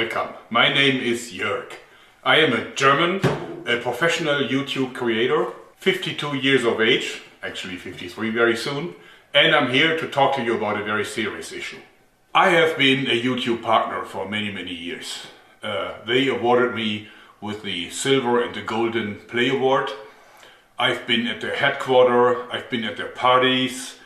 welcome. My name is Joerg. I am a German, a professional YouTube creator, 52 years of age, actually 53 very soon, and I'm here to talk to you about a very serious issue. I have been a YouTube partner for many years. They awarded me with the Silver and the Golden Play Award. I've been at their headquarters, I've been at their parties,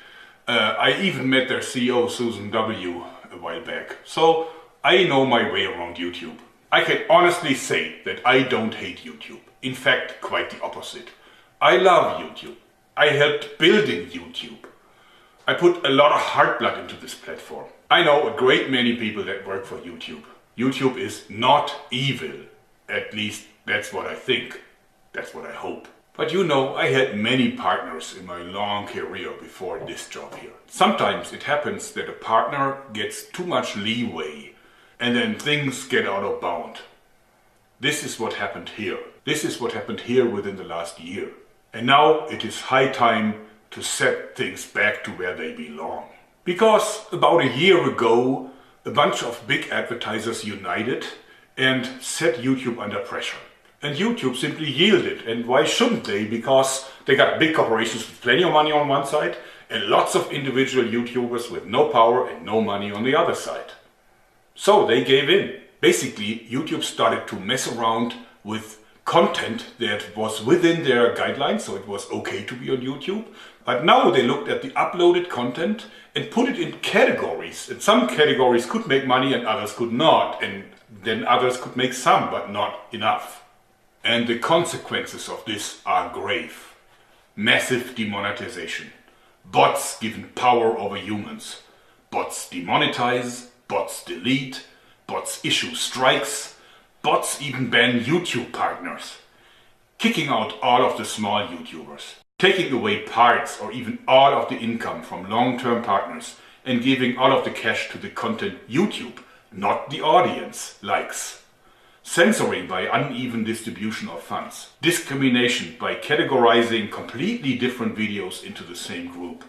I even met their CEO Susan W. a while back. So I know my way around YouTube. I can honestly say that I don't hate YouTube. In fact, quite the opposite. I love YouTube. I helped building YouTube. I put a lot of heart blood into this platform. I know a great many people that work for YouTube. YouTube is not evil. At least that's what I think. That's what I hope. But you know, I had many partners in my long career before this job here. Sometimes it happens that a partner gets too much leeway and then things get out of bound. This is what happened here. This is what happened here within the last year. And now it is high time to set things back to where they belong. Because about a year ago, a bunch of big advertisers united and set YouTube under pressure. And YouTube simply yielded. And why shouldn't they? Because they got big corporations with plenty of money on one side and lots of individual YouTubers with no power and no money on the other side. So they gave in. Basically, YouTube started to mess around with content that was within their guidelines, so it was okay to be on YouTube. But now they looked at the uploaded content and put it in categories. And some categories could make money and others could not. And then others could make some, but not enough. And the consequences of this are grave. Massive demonetization. Bots given power over humans. Bots demonetize, bots delete, bots issue strikes, bots even ban YouTube partners. Kicking out all of the small YouTubers. Taking away parts or even all of the income from long-term partners and giving all of the cash to the content YouTube, not the audience, likes. Censoring by uneven distribution of funds. Discrimination by categorizing completely different videos into the same group.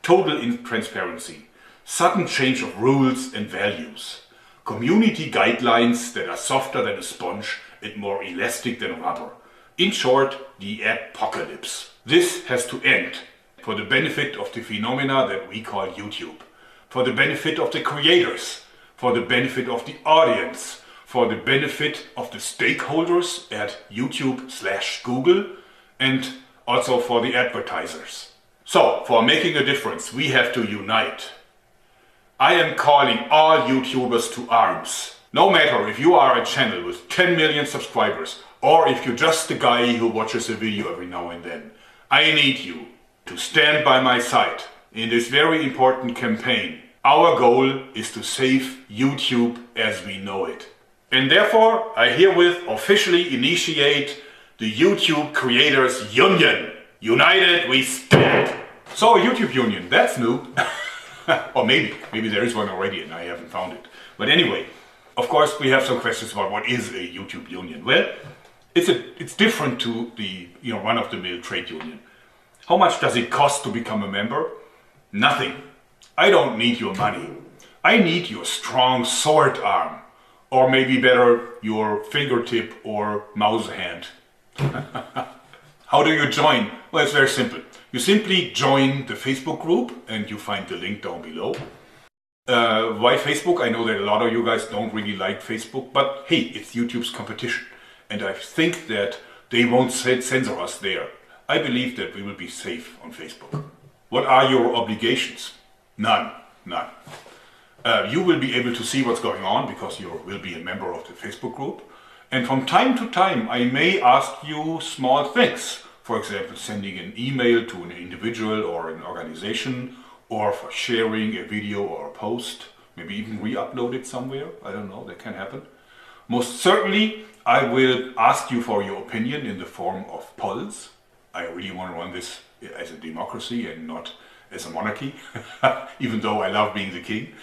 Total intransparency. Sudden change of rules and values. Community guidelines that are softer than a sponge and more elastic than rubber. In short, the apocalypse. This has to end for the benefit of the phenomena that we call YouTube. For the benefit of the creators. For the benefit of the audience. For the benefit of the stakeholders at YouTube/Google and also for the advertisers. So, for making a difference, we have to unite. I am calling all YouTubers to arms. No matter if you are a channel with 10 million subscribers or if you're just the guy who watches a video every now and then. I need you to stand by my side in this very important campaign. Our goal is to save YouTube as we know it. And therefore, I herewith officially initiate the YouTube Creators Union. United we stand. So a YouTube Union, that's new. Or maybe there is one already and I haven't found it. But anyway, of course we have some questions about what is a YouTube Union. Well, it's different to the run-of-the-mill trade union. How much does it cost to become a member? Nothing. I don't need your money. I need your strong sword arm. Or maybe better, your fingertip or mouse hand. How do you join? Well, it's very simple. You simply join the Facebook group and you find the link down below. Why Facebook? I know that a lot of you guys don't really like Facebook, but hey, it's YouTube's competition. And I think that they won't censor us there. I believe that we will be safe on Facebook. What are your obligations? None. You will be able to see what's going on because you will be a member of the Facebook group. And from time to time, I may ask you small things. For example, sending an email to an individual or an organization, or for sharing a video or a post, maybe even re-upload it somewhere. I don't know, that can happen. Most certainly, I will ask you for your opinion in the form of polls. I really want to run this as a democracy and not as a monarchy, even though I love being the king.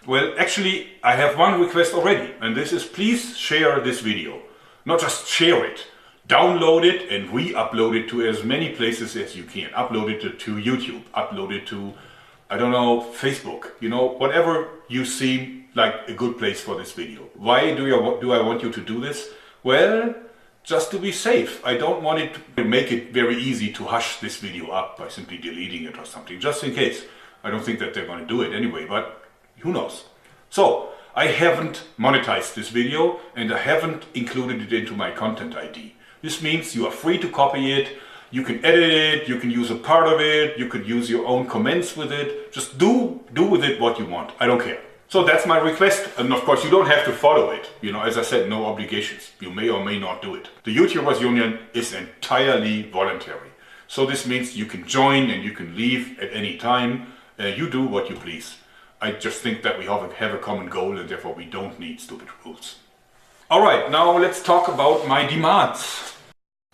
Well, actually, I have one request already, and this is please share this video. Not just share it, download it and re-upload it to as many places as you can. Upload it to YouTube, upload it to I don't know, Facebook, you know, whatever you see like a good place for this video. Why do I want you to do this? Well, just to be safe. I don't want it to make it very easy to hush this video up by simply deleting it or something, just in case. I don't think that they're going to do it anyway, but who knows. So, I haven't monetized this video and I haven't included it into my content ID. This means you are free to copy it, you can edit it, you can use a part of it, you could use your own comments with it. Just do with it what you want. I don't care. So that's my request, and of course you don't have to follow it. You know, as I said, no obligations. You may or may not do it. The YouTubers Union is entirely voluntary. So this means you can join and you can leave at any time. You do what you please. I just think that we have a common goal and therefore we don't need stupid rules. Alright, now let's talk about my demands.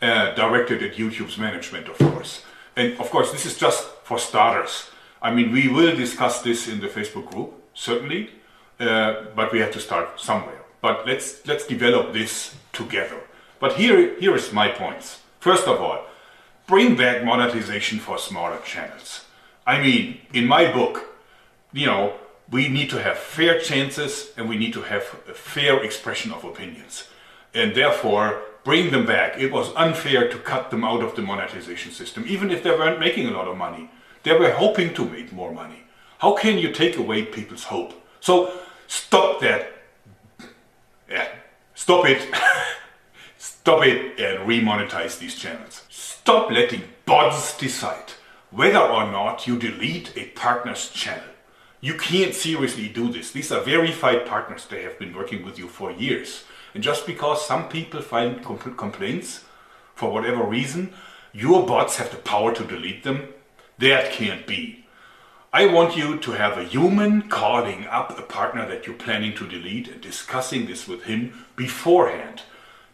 Directed at YouTube's management, of course. And of course this is just for starters. I mean, we will discuss this in the Facebook group. Certainly, but we have to start somewhere. But let's develop this together. But here is my points. First of all, bring back monetization for smaller channels. I mean, in my book, you know, we need to have fair chances and we need to have a fair expression of opinions. And therefore, bring them back. It was unfair to cut them out of the monetization system, even if they weren't making a lot of money. They were hoping to make more money. How can you take away people's hope? So stop that. Yeah, stop it. Stop it and remonetize these channels. Stop letting bots decide whether or not you delete a partner's channel. You can't seriously do this. These are verified partners. They have been working with you for years. And just because some people find complaints, for whatever reason, your bots have the power to delete them. That can't be. I want you to have a human calling up a partner that you're planning to delete and discussing this with him beforehand.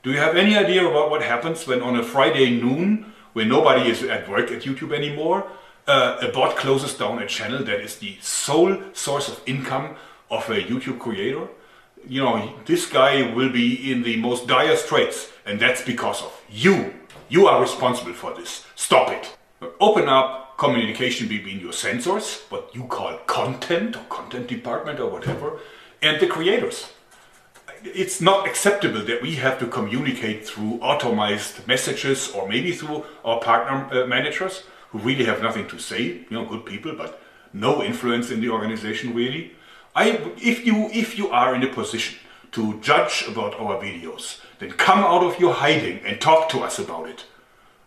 Do you have any idea about what happens when on a Friday noon, when nobody is at work at YouTube anymore, a bot closes down a channel that is the sole source of income of a YouTube creator? You know, this guy will be in the most dire straits, and that's because of you. You are responsible for this. Stop it. Open up communication between your censors, what you call content or content department or whatever, and the creators. It's not acceptable that we have to communicate through automized messages or maybe through our partner managers who really have nothing to say, you know, good people, but no influence in the organization really. If you are in a position to judge about our videos, then come out of your hiding and talk to us about it.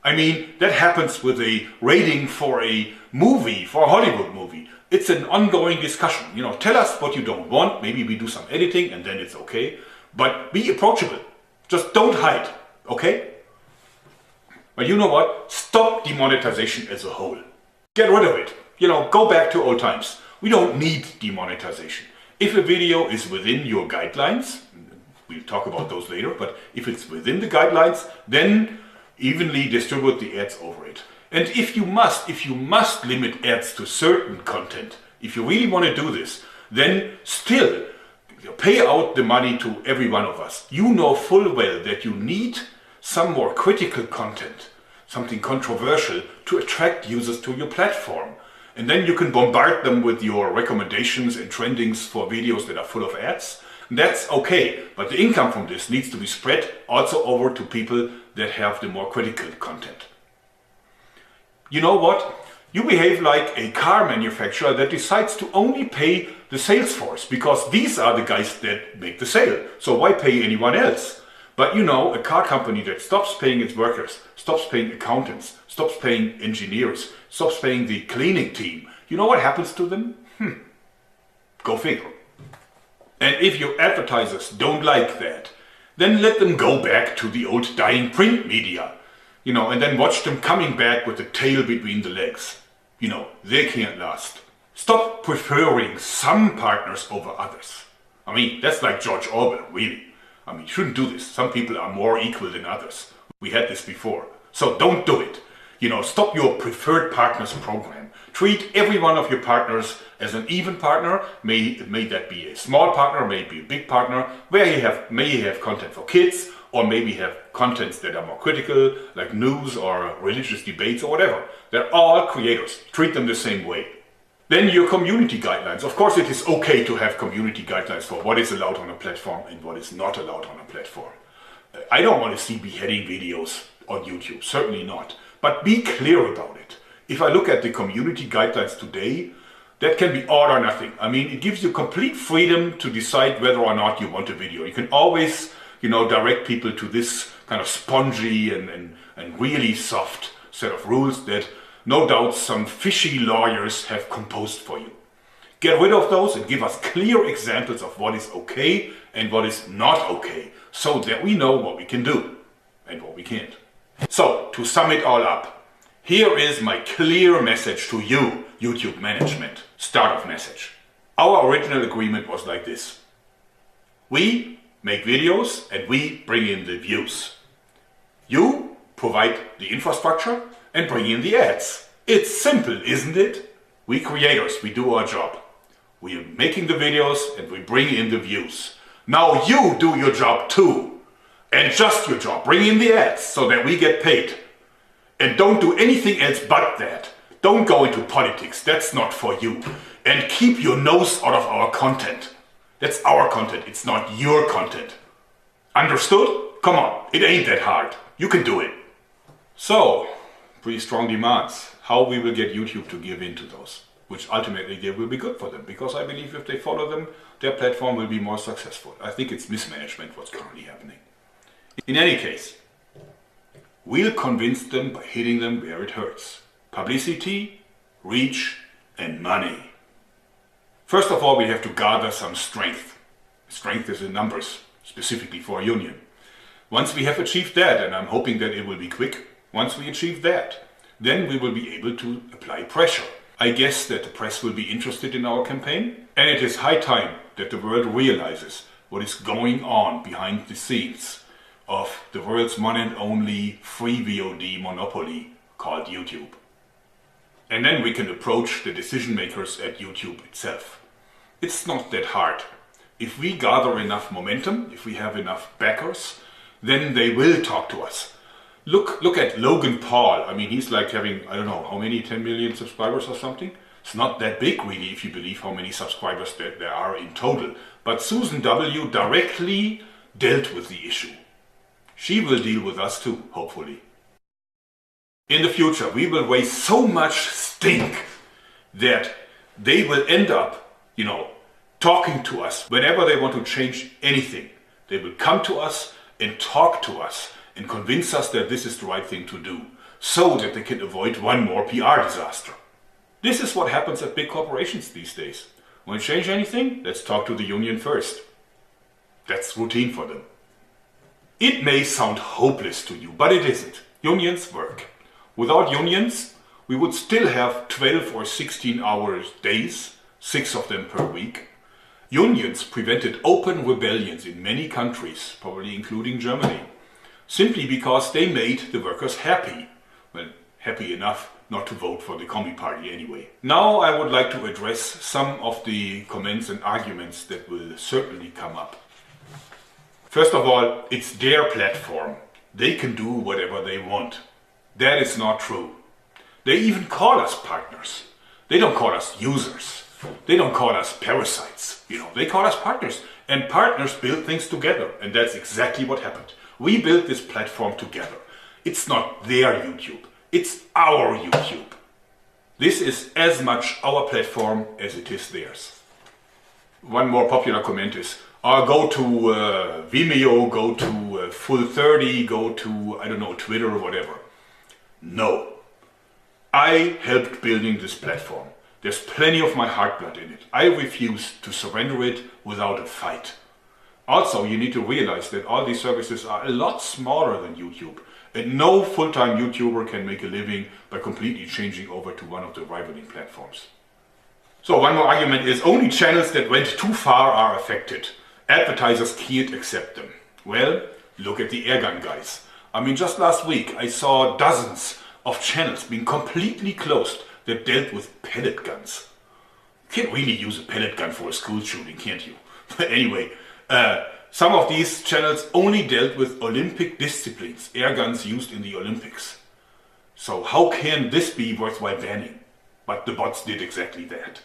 I mean, that happens with a rating for a movie, for a Hollywood movie. It's an ongoing discussion. You know, tell us what you don't want. Maybe we do some editing and then it's okay. But be approachable. Just don't hide, okay? But you know what? Stop demonetization as a whole. Get rid of it. You know, go back to old times. We don't need demonetization. If a video is within your guidelines, we'll talk about those later, but if it's within the guidelines, then evenly distribute the ads over it. And if you must limit ads to certain content, if you really want to do this, then still pay out the money to every one of us. You know full well that you need some more critical content, something controversial to attract users to your platform. And then you can bombard them with your recommendations and trendings for videos that are full of ads. That's okay, but the income from this needs to be spread also over to people that have the more critical content. You know what? You behave like a car manufacturer that decides to only pay the sales force because these are the guys that make the sale. So why pay anyone else? But you know, a car company that stops paying its workers, stops paying accountants, stops paying engineers, stops paying the cleaning team, you know what happens to them? Go figure. And if your advertisers don't like that, then let them go back to the old dying print media. You know, and then watch them coming back with the tail between the legs. You know, they can't last. Stop preferring some partners over others. I mean, that's like George Orwell, really. I mean, you shouldn't do this. Some people are more equal than others. We had this before. So don't do it. You know, stop your preferred partners program. Treat every one of your partners as an even partner. May that be a small partner, maybe a big partner, where may you have content for kids, or maybe have contents that are more critical, like news or religious debates or whatever. They're all creators. Treat them the same way. Then your community guidelines. Of course it is okay to have community guidelines for what is allowed on a platform and what is not allowed on a platform. I don't want to see beheading videos on YouTube, certainly not. But be clear about it. If I look at the community guidelines today, that can be all or nothing. I mean, it gives you complete freedom to decide whether or not you want a video. You can always, direct people to this kind of spongy and really soft set of rules that no doubt some fishy lawyers have composed for you. Get rid of those and give us clear examples of what is okay and what is not okay, so that we know what we can do and what we can't. So, to sum it all up, here is my clear message to you, YouTube management. Start of message. Our original agreement was like this. We make videos and we bring in the views. You provide the infrastructure and bring in the ads. It's simple, isn't it? We creators, we do our job. We are making the videos and we bring in the views. Now you do your job too. And just your job. Bring in the ads so that we get paid. And don't do anything else but that. Don't go into politics, that's not for you. And keep your nose out of our content. That's our content, it's not your content. Understood? Come on, it ain't that hard. You can do it. So, pretty strong demands. How we will get YouTube to give in to those. Which ultimately they will be good for them. Because I believe if they follow them, their platform will be more successful. I think it's mismanagement what's currently happening. In any case, we'll convince them by hitting them where it hurts. Publicity, reach, and money. First of all, we have to gather some strength. Strength is in numbers, specifically for a union. Once we have achieved that, and I'm hoping that it will be quick, once we achieve that, then we will be able to apply pressure. I guess that the press will be interested in our campaign, and it is high time that the world realizes what is going on behind the scenes of the world's one and only free VOD monopoly called YouTube. And then we can approach the decision makers at YouTube itself. It's not that hard. If we gather enough momentum, if we have enough backers, then they will talk to us. Look at Logan Paul. I mean, he's like having, I don't know, how many, 10 million subscribers or something? It's not that big really if you believe how many subscribers there are in total. But Susan W. directly dealt with the issue. She will deal with us too, hopefully. In the future, we will raise so much stink that they will end up, talking to us whenever they want to change anything. They will come to us and talk to us and convince us that this is the right thing to do, so that they can avoid one more PR disaster. This is what happens at big corporations these days. Want to change anything? Let's talk to the union first. That's routine for them. It may sound hopeless to you, but it isn't. Unions work. Without unions, we would still have 12 or 16 hour days, 6 of them per week. Unions prevented open rebellions in many countries, probably including Germany, simply because they made the workers happy. Well, happy enough not to vote for the Commie Party anyway. Now I would like to address some of the comments and arguments that will certainly come up. First of all, it's their platform. They can do whatever they want. That is not true. They even call us partners. They don't call us users. They don't call us parasites. They call us partners. And partners build things together. And that's exactly what happened. We built this platform together. It's not their YouTube. It's our YouTube. This is as much our platform as it is theirs. One more popular comment is, go to Vimeo, go to Full30, go to, I don't know, Twitter or whatever. No. I helped building this platform. There's plenty of my heart blood in it. I refuse to surrender it without a fight. Also, you need to realize that all these services are a lot smaller than YouTube. And no full-time YouTuber can make a living by completely changing over to one of the rivaling platforms. So one more argument is only channels that went too far are affected. Advertisers can't accept them. Well, look at the airgun guys. I mean, just last week I saw dozens of channels being completely closed that dealt with pellet guns. You can't really use a pellet gun for a school shooting, can't you? But anyway, some of these channels only dealt with Olympic disciplines, air guns used in the Olympics. So how can this be worthwhile banning? but the bots did exactly that.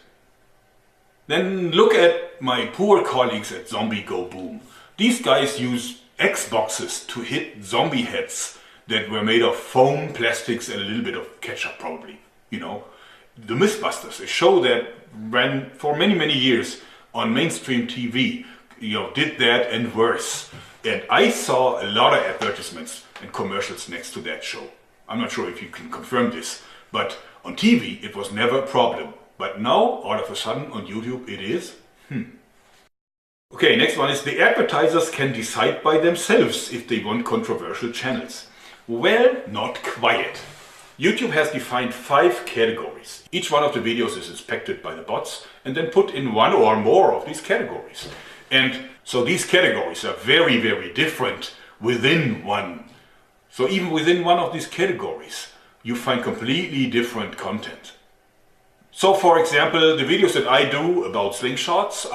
Then look at my poor colleagues at Zombie Go Boom. These guys use Xboxes to hit zombie heads that were made of foam, plastics and a little bit of ketchup probably. You know, the Mythbusters, a show that ran for many years on mainstream TV, you know, did that and worse. And I saw a lot of advertisements and commercials next to that show. I'm not sure if you can confirm this, but on TV it was never a problem. But now, all of a sudden, on YouTube it is. Okay, next one is the advertisers can decide by themselves if they want controversial channels. Well, not quite. YouTube has defined 5 categories. Each one of the videos is inspected by the bots and then put in one or more of these categories. And so these categories are very different within one. So even within one of these categories, you find completely different content. So for example, the videos that I do about slingshots,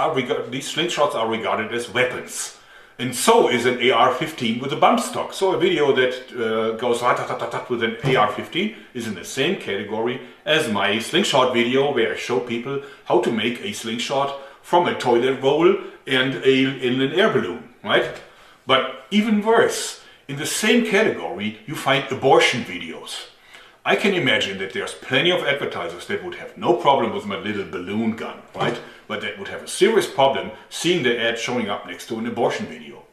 these slingshots are regarded as weapons. And so is an AR-15 with a bump stock. So a video that goes rat-tat-tat-tat with an AR-15 is in the same category as my slingshot video where I show people how to make a slingshot from a toilet roll and an air balloon, right? But even worse, in the same category you find abortion videos. I can imagine that there's plenty of advertisers that would have no problem with my little balloon gun, right? But that would have a serious problem seeing the ad showing up next to an abortion video.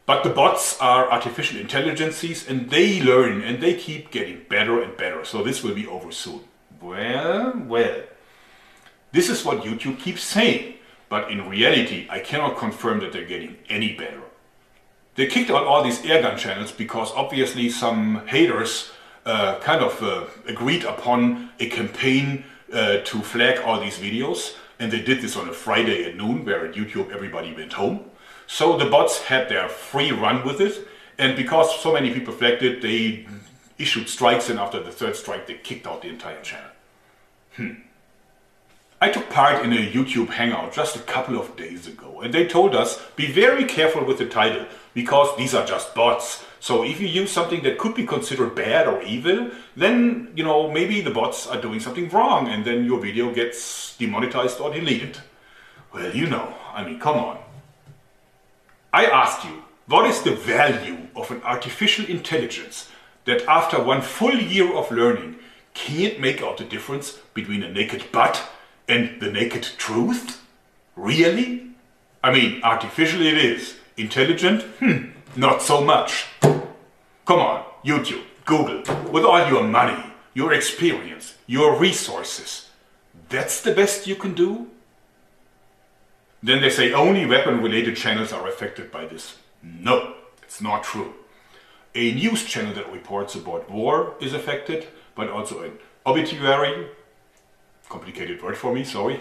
But the bots are artificial intelligences and they learn and they keep getting better and better. So this will be over soon. Well. This is what YouTube keeps saying. But in reality, I cannot confirm that they're getting any better. They kicked out all these airgun channels because obviously some haters agreed upon a campaign to flag all these videos, and they did this on a Friday at noon where at YouTube everybody went home. So the bots had their free run with it, and because so many people flagged it, they issued strikes, and after the 3rd strike they kicked out the entire channel. I took part in a YouTube hangout just a couple of days ago, and they told us be very careful with the title because these are just bots. So if you use something that could be considered bad or evil, then, you know, maybe the bots are doing something wrong and then your video gets demonetized or deleted. Well, you know, I mean, come on. I asked you, what is the value of an artificial intelligence that after 1 full year of learning can't make out the difference between a naked butt and the naked truth? Really? I mean, artificial it is. Intelligent? Not so much. Come on, YouTube, Google, with all your money, your experience, your resources, that's the best you can do? Then they say only weapon-related channels are affected by this. No, it's not true. A news channel that reports about war is affected, but also an obituary, complicated word for me, sorry,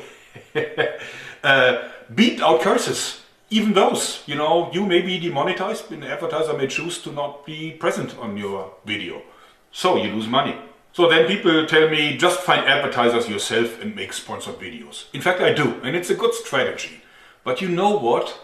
beeped out curses. Even those, you know, you may be demonetized and the advertiser may choose to not be present on your video. So you lose money. So then people tell me, just find advertisers yourself and make sponsored videos. In fact, I do, and it's a good strategy. But you know what?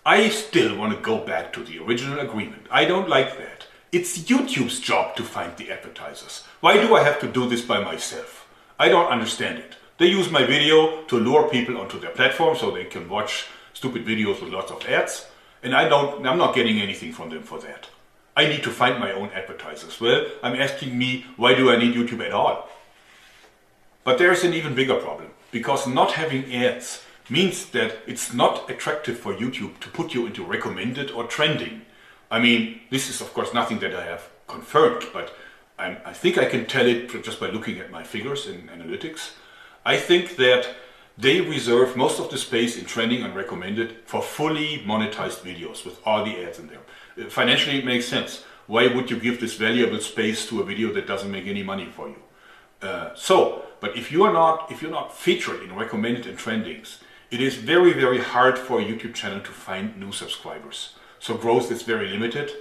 I still want to go back to the original agreement. I don't like that. It's YouTube's job to find the advertisers. Why do I have to do this by myself? I don't understand it. They use my video to lure people onto their platform so they can watch stupid videos with lots of ads, and I'm not getting anything from them for that. I need to find my own advertisers. Well, I'm asking me, why do I need YouTube at all? But there's an even bigger problem, because not having ads means that it's not attractive for YouTube to put you into recommended or trending. I mean, this is of course nothing that I have confirmed, but I think I can tell it just by looking at my figures in analytics. I think that they reserve most of the space in trending and recommended for fully monetized videos with all the ads in there. Financially it makes sense. Why would you give this valuable space to a video that doesn't make any money for you? But if you're not featured in recommended and trendings, it is very hard for a YouTube channel to find new subscribers. So growth is very limited.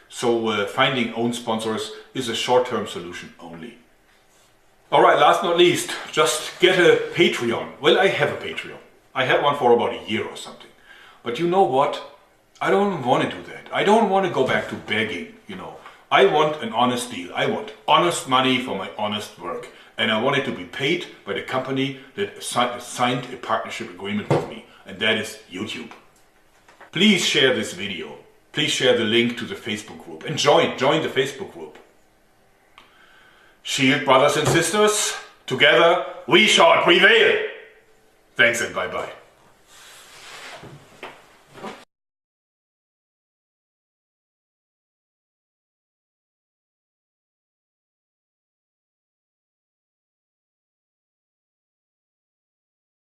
So finding own sponsors is a short-term solution only. Alright, last but not least, just get a Patreon. Well, I have a Patreon. I had one for about a year or something. But you know what? I don't want to do that. I don't want to go back to begging, you know. I want an honest deal. I want honest money for my honest work. and I wanted to be paid by the company that signed a partnership agreement with me, and that is YouTube. Please share this video. Please share the link to the Facebook group and join the Facebook group. Shield, brothers and sisters, together we shall prevail. Thanks and bye-bye.